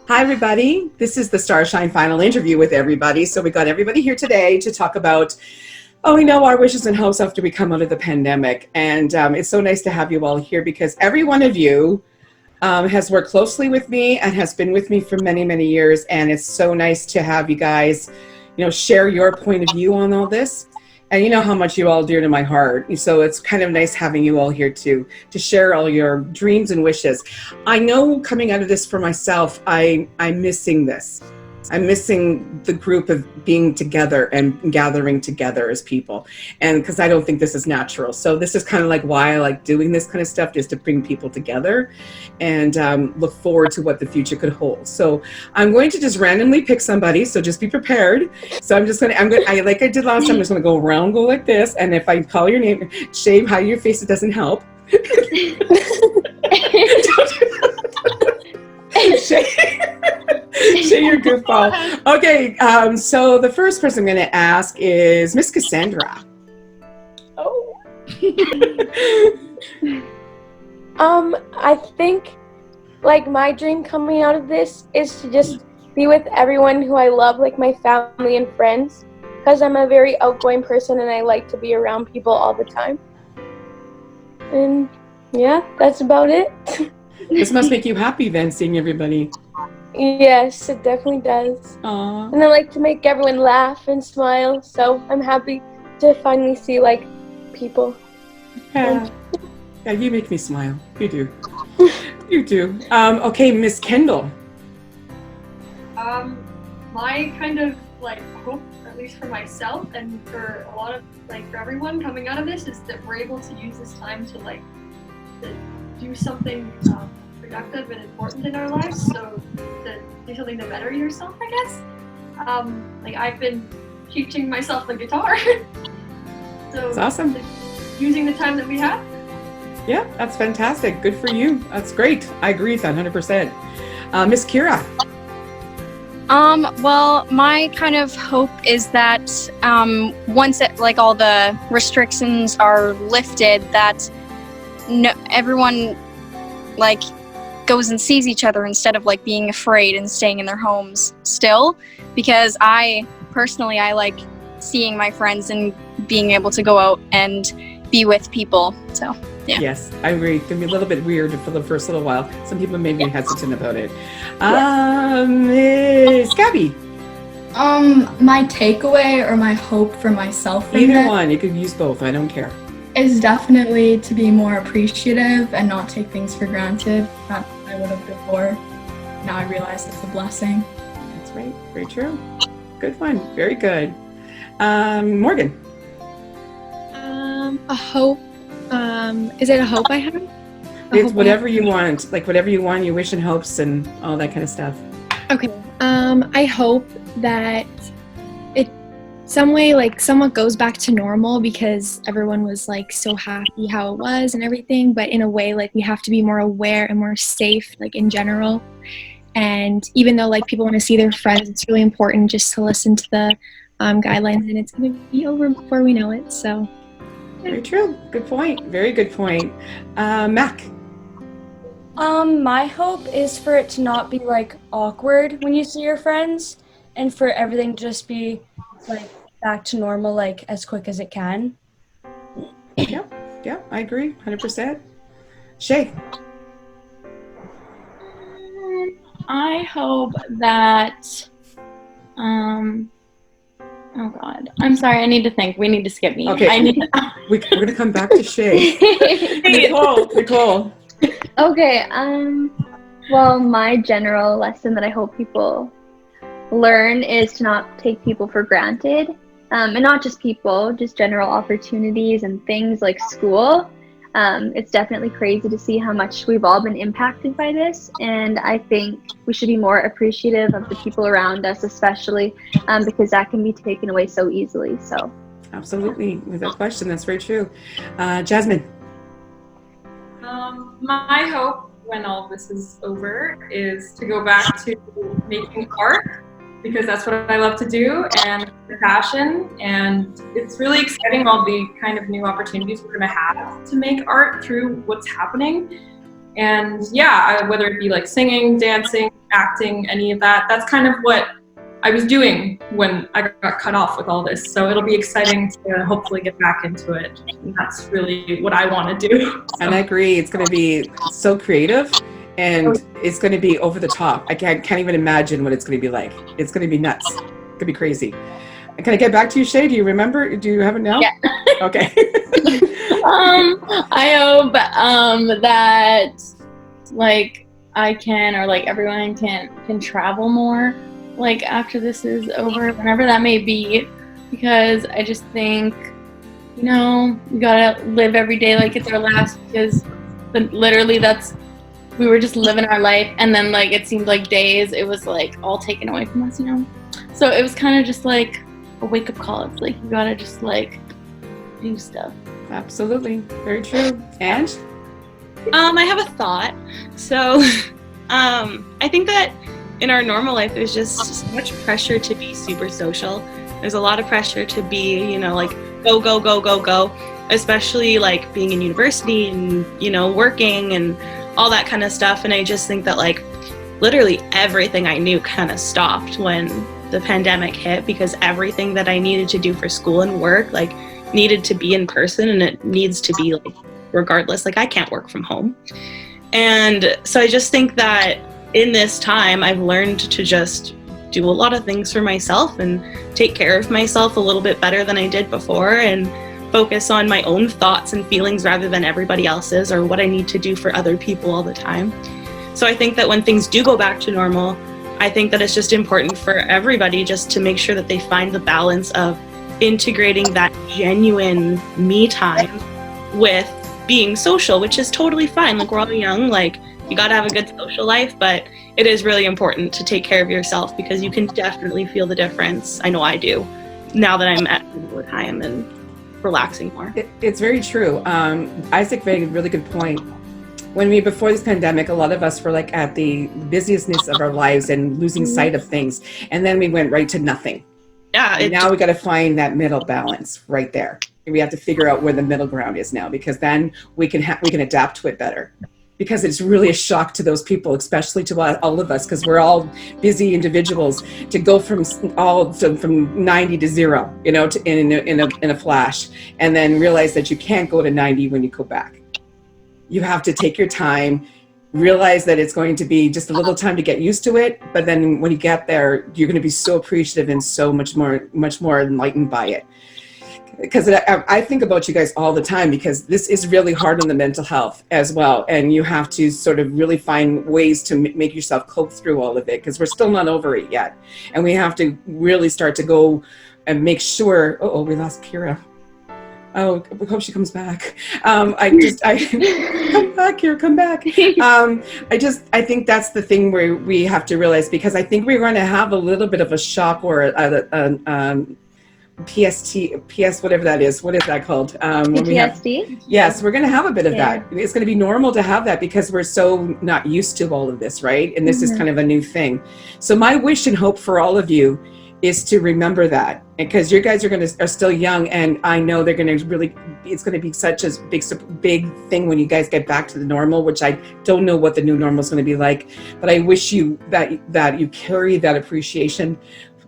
Hi, everybody. This is the Starshine final interview with everybody. So we got everybody here today to talk about, our wishes and hopes after we come out of the pandemic. And it's so nice to have you all here because every one of you has worked closely with me and has been with me for many, many years. And it's so nice to have you guys, share your point of view on all this. And you know how much you all dear to my heart. So it's kind of nice having you all here to share all your dreams and wishes. I know coming out of this for myself, I'm missing this. I'm missing the group of being together and gathering together as people. And because I don't think this is natural. So this is kind of like why I like doing this kind of stuff, is to bring people together and look forward to what the future could hold. So I'm going to just randomly pick somebody. So just be prepared. So like I did last time, I'm just going to go around, go like this. And if I call your name, Shay, hide your face, it doesn't help. Shay, you're goofball. Okay, so the first person I'm going to ask is Miss Cassandra. Oh. I think like my dream coming out of this is to just be with everyone who I love, like my family and friends, because I'm a very outgoing person and I like to be around people all the time. And yeah, that's about it. This must make you happy then, seeing everybody. Yes, it definitely does. Aww. And I like to make everyone laugh and smile, so I'm happy to finally see like people. Yeah, you make me smile. You do. You do. Okay, Miss Kendall. My kind of like hope, at least for myself and for a lot of for everyone coming out of this, is that we're able to use this time to do something productive and important in our lives. So to do something to better yourself, I guess. I've been teaching myself the guitar. So that's awesome. Using the time that we have. Yeah, that's fantastic. Good for you. That's great. I agree with that 100%. Miss Kira. Well, my kind of hope is that once all the restrictions are lifted, that everyone goes and sees each other instead of being afraid and staying in their homes still, because I like seeing my friends and being able to go out and be with people. So yeah. Yes, I agree. It can be a little bit weird for the first little while. Some people may be hesitant about it. Miss Gabby. My takeaway or my hope for myself from Either one. You could use both. I don't care. Is definitely to be more appreciative and not take things for granted that I would have before. Now I realize it's a blessing. That's right. Very true. Good one. Very good. Morgan. A hope. Is it a hope I have? It's whatever you want. Whatever you want, your wish and hopes and all that kind of stuff. Okay. I hope that it some way somewhat goes back to normal, because everyone was so happy how it was and everything, but in a way we have to be more aware and more safe in general. And even though people want to see their friends, it's really important just to listen to the guidelines, and it's going to be over before we know it. So very true. Good point. Very good point. Mac. My hope is for it to not be awkward when you see your friends, and for everything to just be back to normal as quick as it can. Yeah, I agree 100%. Shay. I hope that oh God, I'm sorry, I need to think. We need to skip me. Okay. We're gonna come back to Shay. Nicole. Okay, well, my general lesson that I hope people learn is to not take people for granted, and not just people, just general opportunities and things like school. It's definitely crazy to see how much we've all been impacted by this, and I think we should be more appreciative of the people around us, especially because that can be taken away so easily. So absolutely, without question, that's very true. Jasmine. My hope when all this is over is to go back to making art, because that's what I love to do and the passion, and it's really exciting all the kind of new opportunities we're going to have to make art through what's happening. And yeah, whether it be singing, dancing, acting, any of that. That's kind of what I was doing when I got cut off with all this. So it'll be exciting to hopefully get back into it. And that's really what I want to do. So. And I agree. It's going to be so creative, and it's going to be over the top. I can't even imagine what it's going to be like. It's going to be nuts. It's going to be crazy. Can I get back to you, Shay? Do you remember? Do you have it now? Yeah. Okay. I hope that like I can, or like everyone can travel more, like after this is over, whenever that may be, because I just think, you know, we gotta live every day like it's our last, because literally we were just living our life, and then like it seemed like days, it was like all taken away from us, you know. So it was kind of just like a wake up call. It's like you gotta just like do stuff. Absolutely. Very true. And I have a thought. So I think that in our normal life there's just so much pressure to be super social. There's a lot of pressure to be, you know, like go, especially like being in university and, you know, working and all that kind of stuff. And I just think that like literally everything I knew kind of stopped when the pandemic hit, because everything that I needed to do for school and work like needed to be in person, and it needs to be like regardless. Like I can't work from home. And so I just think that in this time I've learned to just do a lot of things for myself and take care of myself a little bit better than I did before, and focus on my own thoughts and feelings rather than everybody else's or what I need to do for other people all the time. So I think that when things do go back to normal, I think that it's just important for everybody just to make sure that they find the balance of integrating that genuine me time with being social, which is totally fine. Like we're all young, like you gotta have a good social life, but it is really important to take care of yourself, because you can definitely feel the difference. I know I do, now that I'm at the time and relaxing more. It's very true. Isaac made a really good point. Before this pandemic, a lot of us were like at the busiestness of our lives and losing sight of things. And then we went right to nothing. Yeah. And now we got to find that middle balance right there. And we have to figure out where the middle ground is now, because then we can adapt to it better. Because it's really a shock to those people, especially to all of us, because we're all busy individuals, to go from 90 to 0, you know, in a flash, and then realize that you can't go to 90 when you go back. You have to take your time, realize that it's going to be just a little time to get used to it, but then when you get there, you're going to be so appreciative and so much more enlightened by it. Because I think about you guys all the time, because this is really hard on the mental health as well, and you have to sort of really find ways to make yourself cope through all of it, because we're still not over it yet, and we have to really start to go and make sure. Oh, we lost Kira. Oh, we hope she comes back. Come back, Kira, come back. I think that's the thing where we have to realize, because I think we're going to have a little bit of a shock or a PS, whatever that is. What is that called? PTSD? Yes, we're going to have a bit of that. It's going to be normal to have that, because we're so not used to all of this, right? And this is kind of a new thing. So my wish and hope for all of you is to remember that, because you guys are still young, and I know they're going to really, it's going to be such a big thing when you guys get back to the normal, which I don't know what the new normal is going to be like, but I wish you that you carry that appreciation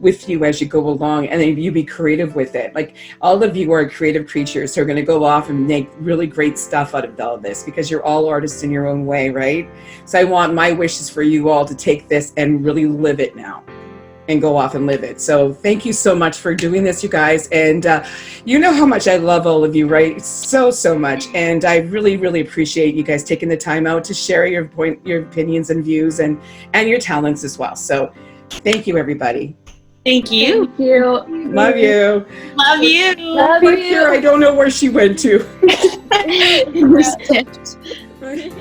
with you as you go along, and then you be creative with it. Like all of you are creative creatures who are going to go off and make really great stuff out of all of this, because you're all artists in your own way, right? So I want my wishes for you all to take this and really live it now, and go off and live it. So thank you so much for doing this, you guys. And you know how much I love all of you, right? So much. And I really, really appreciate you guys taking the time out to share your opinions and views and your talents as well. So thank you, everybody. Thank you. Thank you. Love you. Love you. Love you. Here, I don't know where she went to. Right.